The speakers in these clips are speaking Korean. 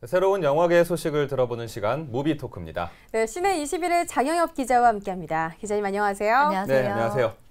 새로운 영화계 소식을 들어보는 시간 무비토크입니다. 네, 시내 21의 장영엽 기자와 함께합니다. 기자님 안녕하세요. 안녕하세요. 네, 안녕하세요.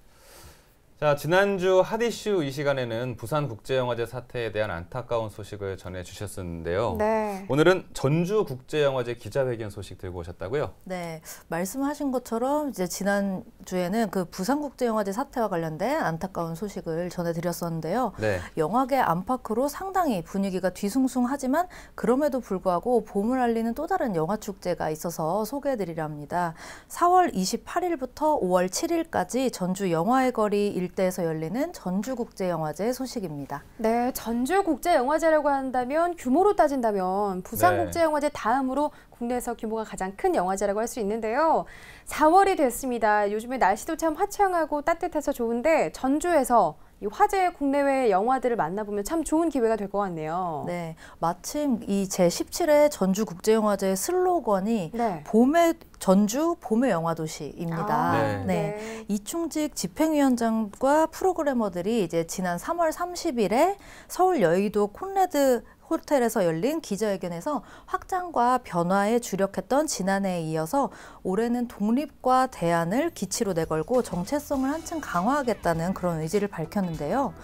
자, 지난주 핫 이슈 이 시간에는 부산국제영화제 사태에 대한 안타까운 소식을 전해주셨었는데요. 네. 오늘은 전주국제영화제 기자회견 소식 들고 오셨다고요? 네, 말씀하신 것처럼 이제 지난주에는 그 부산국제영화제 사태와 관련된 안타까운 소식을 전해드렸었는데요. 네. 영화계 안팎으로 상당히 분위기가 뒤숭숭하지만 그럼에도 불구하고 봄을 알리는 또 다른 영화축제가 있어서 소개해드리려 합니다. 4월 28일부터 5월 7일까지 전주 영화의 거리 일대에서 열리는 전주국제영화제 소식입니다. 네, 전주국제영화제라고 한다면 규모로 따진다면 부산국제영화제 다음으로 국내에서 규모가 가장 큰 영화제라고 할 수 있는데요. 4월이 됐습니다. 요즘에 날씨도 참 화창하고 따뜻해서 좋은데 전주에서 이 화제 국내외 영화들을 만나보면 참 좋은 기회가 될 것 같네요. 네, 마침 이 제17회 전주국제영화제 슬로건이 네. 전주 봄의 영화도시입니다. 네. 이충직 집행위원장과 프로그래머들이 이제 지난 3월 30일에 서울 여의도 콘레드 호텔에서 열린 기자회견에서 확장과 변화에 주력했던 지난해에 이어서 올해는 독립과 대안을 기치로 내걸고 정체성을 한층 강화하겠다는 그런 의지를 밝혔는데요.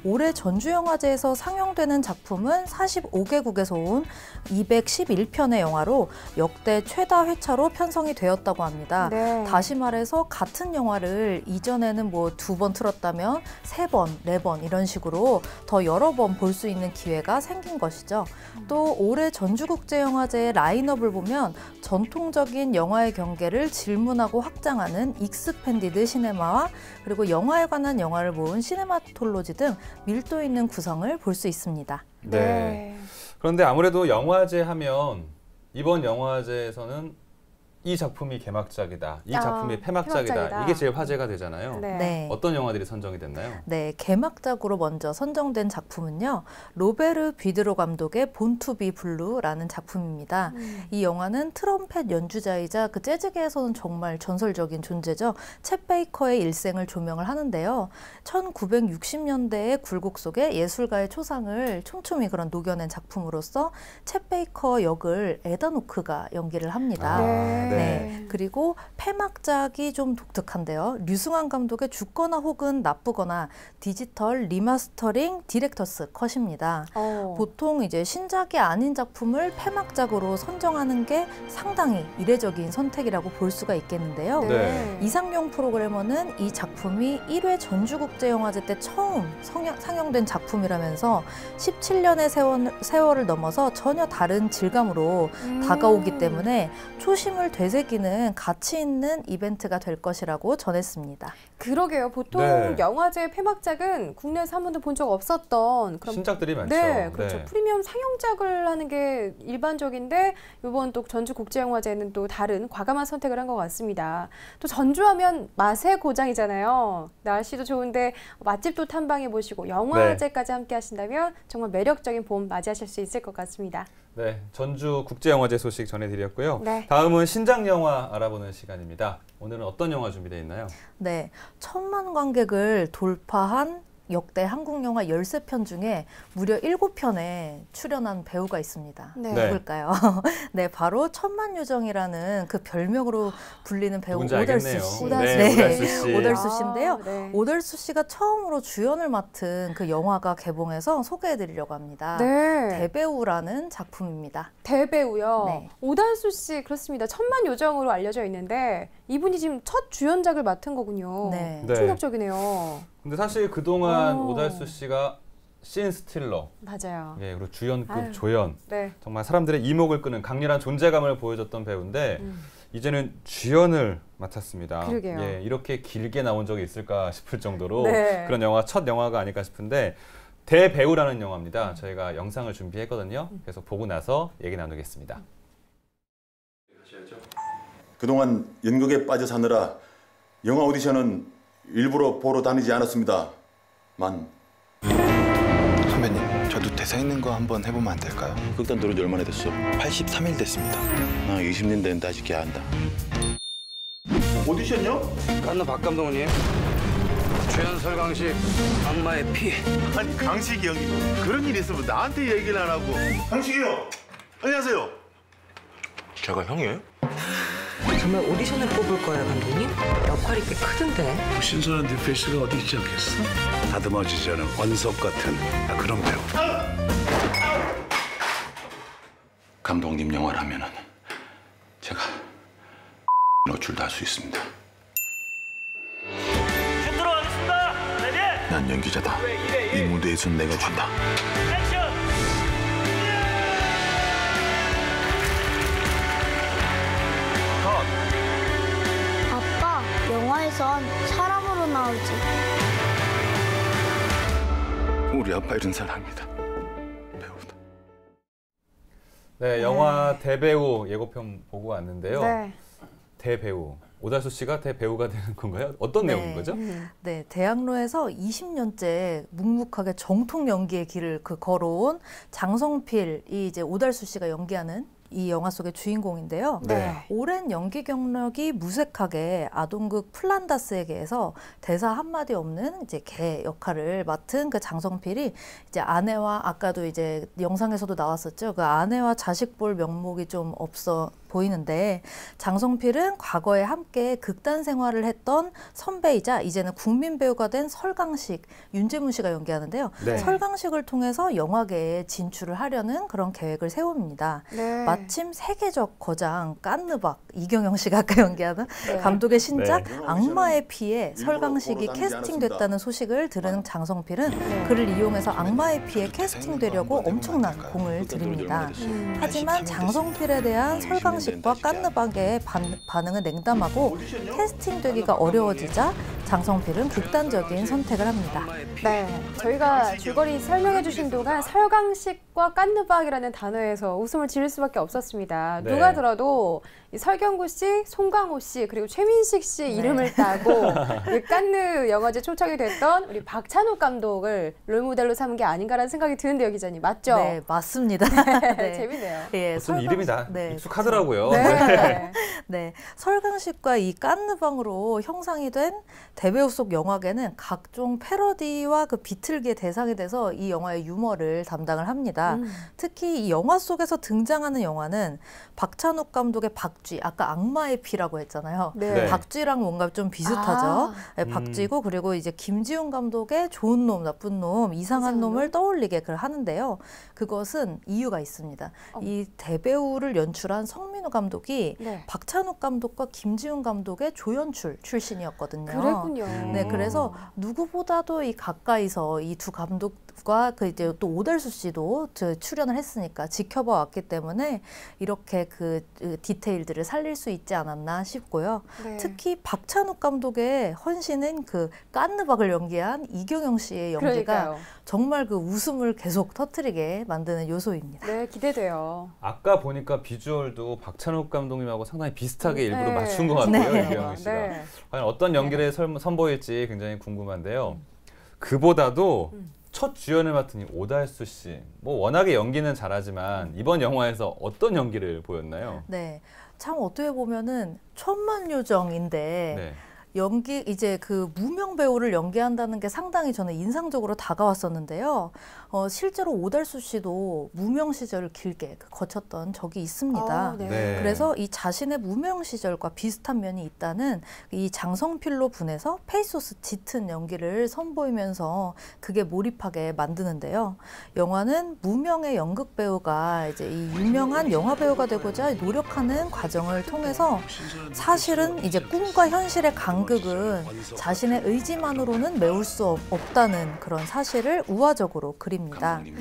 올해 전주영화제에서 상영되는 작품은 45개국에서 온 211편의 영화로 역대 최다 회차로 편성이 되었다고 합니다. 네. 다시 말해서 같은 영화를 이전에는 뭐 2번 틀었다면 3번, 4번 이런 식으로 더 여러 번 볼 수 있는 기회가 생긴 것이죠. 또 올해 전주국제영화제의 라인업을 보면 전통적인 영화의 경계를 질문하고 확장하는 익스펜디드 시네마와 그리고 영화에 관한 영화를 모은 시네마톨로지 등 밀도 있는 구성을 볼 수 있습니다. 네. 그런데 아무래도 영화제 하면 이번 영화제에서는 이 작품이 개막작이다, 이 작품이 폐막작이다. 이게 제일 화제가 되잖아요. 네. 어떤 영화들이 선정이 됐나요? 네, 개막작으로 먼저 선정된 작품은요. 로베르 비드로 감독의 본 투 비 블루라는 작품입니다. 이 영화는 트럼펫 연주자이자 그 재즈계에서는 정말 전설적인 존재죠. 챗 베이커의 일생을 조명을 하는데요. 1960년대의 굴곡 속에 예술가의 초상을 촘촘히 그런 녹여낸 작품으로서 챗 베이커 역을 에단 호크가 연기를 합니다. 네. 그리고 폐막작이 좀 독특한데요. 류승환 감독의 죽거나 혹은 나쁘거나 디지털 리마스터링 디렉터스 컷입니다. 보통 이제 신작이 아닌 작품을 폐막작으로 선정하는 게 상당히 이례적인 선택이라고 볼 수가 있겠는데요. 네. 이상용 프로그래머는 이 작품이 1회 전주국제영화제 때 처음 상영된 작품이라면서 17년의 세월을 넘어서 전혀 다른 질감으로 다가오기 때문에 초심을 되새기는 가치 있는 이벤트가 될 것이라고 전했습니다. 그러게요. 보통 영화제 폐막작은 국내에서 한 번도 본 적 없었던 그런 신작들이 많죠. 네, 그렇죠. 프리미엄 상영작을 하는 게 일반적인데 이번 또 전주국제영화제는 또 다른 과감한 선택을 한 것 같습니다. 또 전주하면 맛의 고장이잖아요. 날씨도 좋은데 맛집도 탐방해 보시고 영화제까지 함께 하신다면 정말 매력적인 봄 맞이하실 수 있을 것 같습니다. 네, 전주국제영화제 소식 전해드렸고요. 네. 다음은 신작 영화 알아보는 시간입니다. 오늘은 어떤 영화 준비되어 있나요? 네, 1000만 관객을 돌파한 역대 한국 영화 13편 중에 무려 7편에 출연한 배우가 있습니다. 누굴까요? 네, 바로 천만요정이라는 그 별명으로 불리는 배우 오달수 씨. 오달수 씨인데요. 오달수 씨가 처음으로 주연을 맡은 그 영화가 개봉해서 소개해드리려고 합니다. 대배우라는 작품입니다. 대배우요? 네. 오달수 씨, 그렇습니다. 천만요정으로 알려져 있는데 이분이 지금 첫 주연작을 맡은 거군요. 네. 충격적이네요. 근데 사실 그동안 오달수 씨가 씬 스틸러, 맞아요. 예, 그리고 주연급 조연, 네. 정말 사람들의 이목을 끄는 강렬한 존재감을 보여줬던 배우인데 이제는 주연을 맡았습니다. 그러게요. 예, 이렇게 길게 나온 적이 있을까 싶을 정도로 그런 첫 영화가 아닐까 싶은데 대배우라는 영화입니다. 저희가 영상을 준비했거든요. 그래서 보고 나서 얘기 나누겠습니다. 그동안 연극에 빠져 사느라 영화 오디션은 일부러 보러 다니지 않았습니다. 선배님, 저도 대사 있는 거 한번 해보면 안 될까요? 극단 들어온 지 얼마나 됐어? 83일 됐습니다. 나 20년 됐는데 아직 개안다. 오디션요? 깐나 박 감독님. 주연 설강식, 악마의 피. 아니 강식이 형이 그런 일 있으면 나한테 얘기를 안 하고. 강식이 형! 안녕하세요. 제가 형이에요? 정말 오디션을 뽑을 거예요, 감독님? 역할이 꽤 크던데. 신선한 뉴페이스가 어디 있지 않겠어? 다듬어지지 않은 원석 같은 그런 배우. 감독님 영화라면은 제가 노출도 할 수 있습니다. 슛 들어가겠습니다. 레디. 난 연기자다. 이 무대에선 내가 준다. 액션. 아빠, 영화에선 사람으로 나오지. 우리 아빠 이런 사람이다. 배우다. 네, 영화 대배우 예고편 보고 왔는데요. 네. 대배우. 오달수 씨가 대배우가 되는 건가요? 어떤 내용인 거죠? 네, 대학로에서 20년째 묵묵하게 정통 연기의 길을 걸어온 장성필이 이제 오달수 씨가 연기하는 이 영화 속의 주인공인데요. 네. 오랜 연기 경력이 무색하게 아동극 플란다스에게서 대사 한마디 없는 이제 개 역할을 맡은 그 장성필이 이제 아내와 아까도 이제 영상에서도 나왔었죠. 그 아내와 자식 볼 명목이 좀 없어 보이는데 장성필은 과거에 함께 극단 생활을 했던 선배이자 이제는 국민 배우가 된 설강식, 윤제문 씨가 연기하는데요. 네. 설강식을 통해서 영화계에 진출을 하려는 그런 계획을 세웁니다. 네. 마침 세계적 거장 깐느박 이경영 씨가 아까 연기하는 네. 감독의 신작 네. 악마의 피에 일부러 설강식이 보러 다니지 캐스팅됐다는 소식을 들은 장성필은 그를 이용해서 악마의 피에 캐스팅되려고 엄청난 공을 들입니다. 하지만 장성필에 대한 설강식과 깐느박의 반응은 냉담하고 캐스팅되기가 어려워지자 장성필은 극단적인 선택을 합니다. 네, 저희가 줄거리 설명해 주신 동안 설강식과 깐느박이라는 단어에서 웃음을 지를 수밖에 없었습니다. 네. 누가 들어도 이 설경구 씨, 송강호 씨, 그리고 최민식 씨 이름을 따고 이 깐느 영화제 초청이 됐던 우리 박찬욱 감독을 롤모델로 삼은 게 아닌가라는 생각이 드는데 요 기자님, 맞죠? 네, 맞습니다. 네, 재밌네요. 예, 어떤 이름이 다 네, 익숙하더라고요. 네. 네, 설강식과 이 깐느방으로 형상이 된 대배우 속 영화계는 각종 패러디와 그 비틀기의 대상이 돼서 이 영화의 유머를 담당을 합니다. 특히 이 영화 속에서 등장하는 영화는 박찬욱 감독의 박쥐, 아까 악마의 피라고 했잖아요. 네. 박쥐랑 뭔가 좀 비슷하죠. 네, 박쥐고 그리고 이제 김지훈 감독의 좋은 놈, 나쁜 놈, 이상한 놈을 떠올리게 하는데요. 그것은 이유가 있습니다. 이 대배우를 연출한 성민우 감독이 네. 박찬욱 감독과 김지훈 감독의 조연출 출신이었거든요. 그랬군요. 네, 그래서 누구보다도 이 가까이서 이 두 감독과 그 이제 또 오달수 씨도 출연을 했으니까 지켜봐 왔기 때문에 이렇게 그 디테일들을 살릴 수 있지 않았나 싶고요. 네. 특히 박찬욱 감독의 헌신은 그 깐느박을 연기한 이경영 씨의 연기가 그러니까요. 정말 그 웃음을 계속 터뜨리게 만드는 요소입니다. 네, 기대돼요. 아까 보니까 비주얼도 박찬욱 감독님하고 상당히 비슷하게 일부러 네. 맞춘 것 같아요. 네. 이경영 씨가. 네. 과연 어떤 연기를 선보일지 굉장히 궁금한데요. 그보다도 첫 주연을 맡은 이 오달수 씨, 뭐 워낙에 연기는 잘하지만 이번 영화에서 어떤 연기를 보였나요? 네, 참 어떻게 보면은 천만요정인데 네. 연기 이제 그 무명 배우를 연기한다는 게 상당히 저는 인상적으로 다가왔었는데요. 실제로 오달수 씨도 무명 시절을 길게 거쳤던 적이 있습니다. 네. 네. 그래서 이 자신의 무명 시절과 비슷한 면이 있다는 이 장성필로 분해서 페이소스 짙은 연기를 선보이면서 그게 몰입하게 만드는데요. 영화는 무명의 연극 배우가 이제 이 유명한 영화 배우가 되고자 노력하는 과정을 통해서 사실은 이제 꿈과 현실의 간극은 자신의 의지만으로는 메울 수 없다는 그런 사실을 우화적으로 그립니다.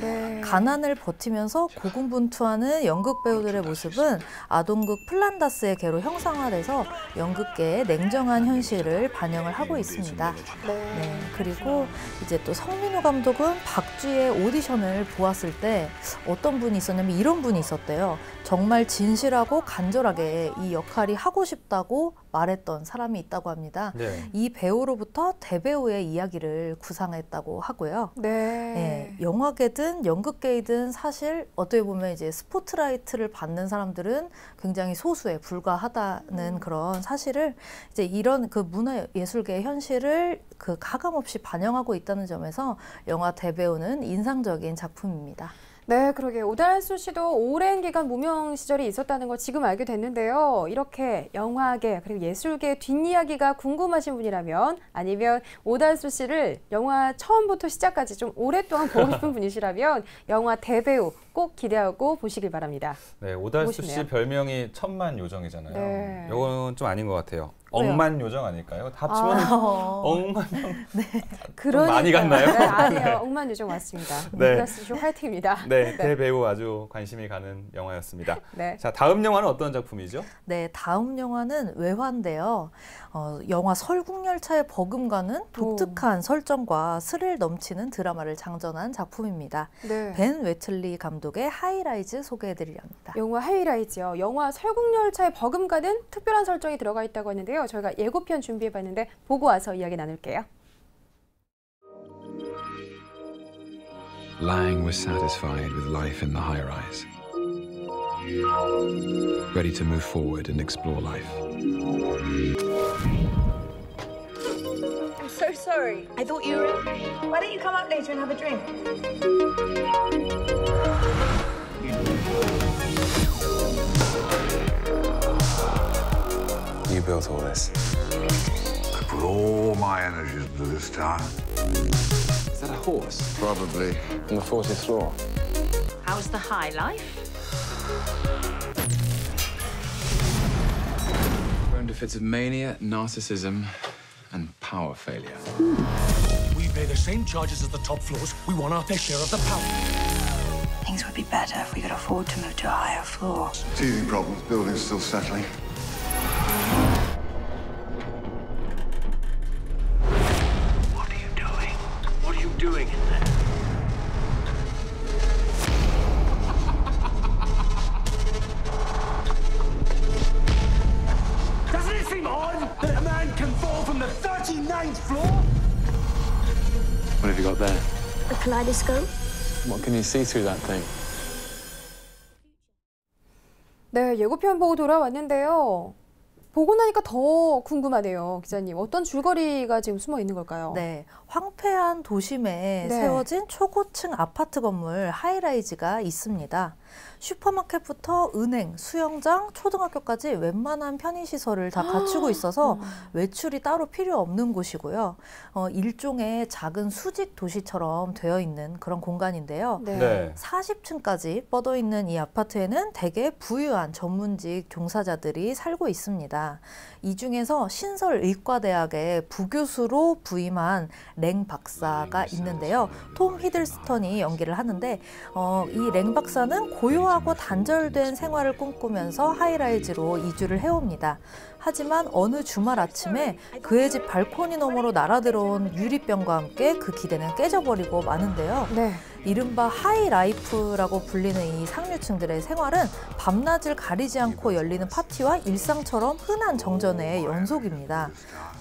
네. 가난을 버티면서 고군분투하는 연극 배우들의 모습은 아동극 플란다스의 개로 형상화돼서 연극계의 냉정한 현실을 반영을 하고 있습니다. 네, 그리고 이제 또 성민우 감독은 박쥐의 오디션을 보았을 때 어떤 분이 있었냐면 이런 분이 있었대요. 정말 진실하고 간절하게 이 역할이 하고 싶다고 말했던 사람이 있다고 합니다. 네. 이 배우로부터 대배우의 이야기를 구상했다고 하고요. 네. 네, 영화계든 연극계이든 사실 어떻게 보면 이제 스포트라이트를 받는 사람들은 굉장히 소수에 불과하다는 그런 사실을 이제 이런 그 문화예술계의 현실을 그 가감없이 반영하고 있다는 점에서 영화 대배우는 인상적인 작품입니다. 네, 그러게 오달수 씨도 오랜 기간 무명 시절이 있었다는 거 지금 알게 됐는데요. 이렇게 영화계 그리고 예술계 뒷이야기가 궁금하신 분이라면 아니면 오달수 씨를 영화 처음부터 시작까지 좀 오랫동안 보고 싶은 분이시라면 영화 대배우 꼭 기대하고 보시길 바랍니다. 네, 오달수 보시네요. 씨 별명이 천만요정이잖아요. 네. 이건 좀 아닌 것 같아요. 왜요? 억만요정 아닐까요? 다 합치면 억만. 그러니까요. 많이 갔나요? 네, 아니에요. 억만요정 맞습니다. 네. 오달수 씨 화이팅입니다. 네, 대배우 아주 관심이 가는 영화였습니다. 네. 자, 다음 영화는 어떤 작품이죠? 네, 다음 영화는 외화인데요. 영화 설국열차의 버금가는 독특한 설정과 스릴 넘치는 드라마를 장전한 작품입니다. 네. 벤 웨틀리 감독의 하이라이즈 소개해드리렵니다. 영화 하이라이트요. 영화 설국열차의 버금가는 특별한 설정이 들어가 있다고 하는데요. 저희가 예고편 준비해봤는데 보고 와서 이야기 나눌게요. Lang was satisfied with life in the high-rise, ready to move forward and explore life. I'm so sorry. I thought you were... Why don't you come up later and have a drink? You built all this. I put all my energies into this town. Is that a horse? Probably. On the 40th floor. How's the high life? Prone to fits of mania, narcissism, and power failure. We pay the same charges as the top floors. We want our fair share of the power. Things would be better if we could afford to move to a higher floor. Teething problems, building's still settling. What are you doing? What are you doing in there? Doesn't it seem odd that a man can fall from the 39th floor? What have you got there? A kaleidoscope? What can you see through that thing? 네, 예고편 보고 돌아왔는데요. 보고 나니까 더 궁금하네요, 기자님. 어떤 줄거리가 지금 숨어 있는 걸까요? 네, 황폐한 도심에 네. 세워진 초고층 아파트 건물 하이라이즈가 있습니다. 슈퍼마켓부터 은행, 수영장, 초등학교까지 웬만한 편의시설을 다 갖추고 있어서 외출이 따로 필요 없는 곳이고요. 일종의 작은 수직 도시처럼 되어 있는 그런 공간인데요. 네. 40층까지 뻗어 있는 이 아파트에는 대개 부유한 전문직 종사자들이 살고 있습니다. 이 중에서 신설의과대학의 부교수로 부임한 랭 박사가 있는데요. 톰 히들스턴이 연기를 하는데 이 랭 박사는 고요하고 단절된 생활을 꿈꾸면서 하이라이즈로 이주를 해옵니다. 하지만 어느 주말 아침에 그의 집 발코니 너머로 날아들어온 유리병과 함께 그 기대는 깨져버리고 마는데요. 네. 이른바 하이라이프라고 불리는 이 상류층들의 생활은 밤낮을 가리지 않고 열리는 파티와 일상처럼 흔한 정전의 연속입니다.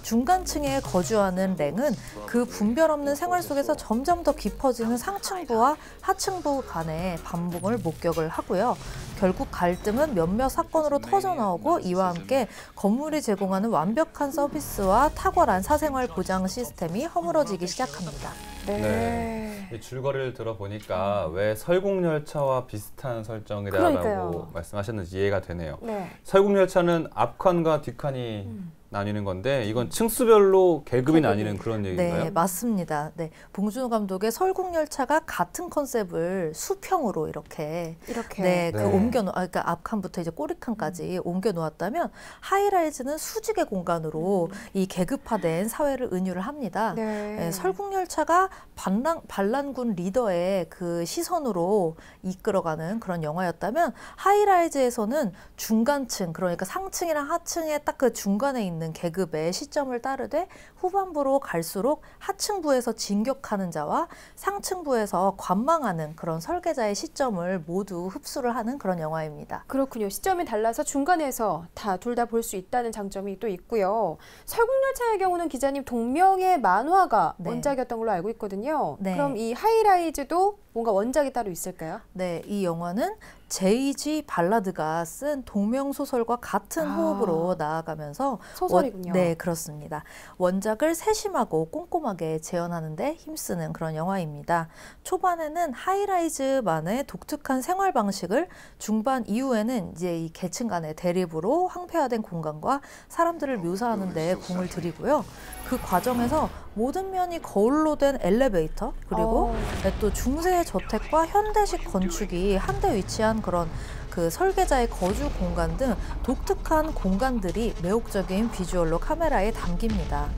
중간층에 거주하는 랭은 그 분별 없는 생활 속에서 점점 더 깊어지는 상층부와 하층부 간의 반복을 목격을 하고요. 결국 갈등은 몇몇 사건으로 터져나오고 이와 함께 건물이 제공하는 완벽한 서비스와 탁월한 사생활 보장 시스템이 허물어지기 시작합니다. 네. 이 줄거리를 들어보니까 왜 설국열차와 비슷한 설정이다라고 그러니까요. 말씀하셨는지 이해가 되네요. 네. 설국열차는 앞칸과 뒷칸이 나뉘는 건데 이건 층수별로 계급이 나뉘는 그런 얘기인가요? 네, 맞습니다. 네, 봉준호 감독의 설국열차가 같은 컨셉을 수평으로 이렇게 네, 그 그러니까 앞칸부터 이제 꼬리칸까지 옮겨 놓았다면 하이라이즈는 수직의 공간으로 이 계급화된 사회를 은유를 합니다. 네, 설국열차가 반란군 리더의 그 시선으로 이끌어가는 그런 영화였다면 하이라이즈에서는 중간층, 그러니까 상층이랑 하층의 딱 그 중간에 있는 계급의 시점을 따르되 후반부로 갈수록 하층부에서 진격하는 자와 상층부에서 관망하는 그런 설계자의 시점을 모두 흡수를 하는 그런 영화입니다. 그렇군요. 시점이 달라서 중간에서 둘 다 볼 수 있다는 장점이 또 있고요. 설국열차의 경우는 기자님 동명의 만화가 원작이었던 걸로 알고 있거든요. 네. 그럼 이 하이라이즈도 뭔가 원작이 따로 있을까요? 네, 이 영화는 제이지 발라드가 쓴 동명소설과 같은 호흡으로 나아가면서 소설이군요. 네, 그렇습니다. 원작을 세심하고 꼼꼼하게 재현하는 데 힘쓰는 그런 영화입니다. 초반에는 하이라이즈만의 독특한 생활 방식을, 중반 이후에는 이제 이 계층 간의 대립으로 황폐화된 공간과 사람들을 묘사하는 데 공을 들이고요. 그 과정에서 모든 면이 거울로 된 엘리베이터, 그리고 또 중세 저택과 현대식 건축이 한데 위치한 그런 그 설계자의 거주 공간 등 독특한 공간들이 매혹적인 비주얼로 카메라에 담깁니다.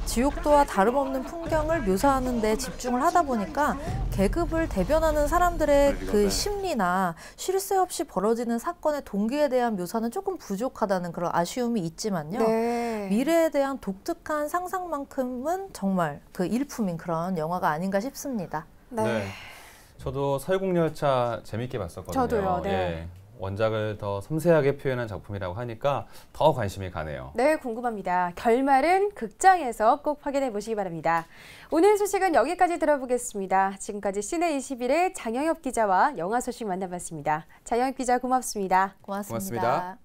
지옥도와 다름없는 풍경을 묘사하는 데 집중을 하다 보니까 계급을 대변하는 사람들의 그 심리나 쉴 새 없이 벌어지는 사건의 동기에 대한 묘사는 조금 부족하다는 그런 아쉬움이 있지만요. 네. 미래에 대한 독특한 상상만큼은 정말 그 일품인 그런 영화가 아닌가 싶습니다. 네. 저도 설국열차 재밌게 봤었거든요. 저도요. 네. 예. 원작을 더 섬세하게 표현한 작품이라고 하니까 더 관심이 가네요. 네, 궁금합니다. 결말은 극장에서 꼭 확인해 보시기 바랍니다. 오늘 소식은 여기까지 들어보겠습니다. 지금까지 시내21의 장영엽 기자와 영화 소식 만나봤습니다. 장영엽 기자 고맙습니다. 고맙습니다.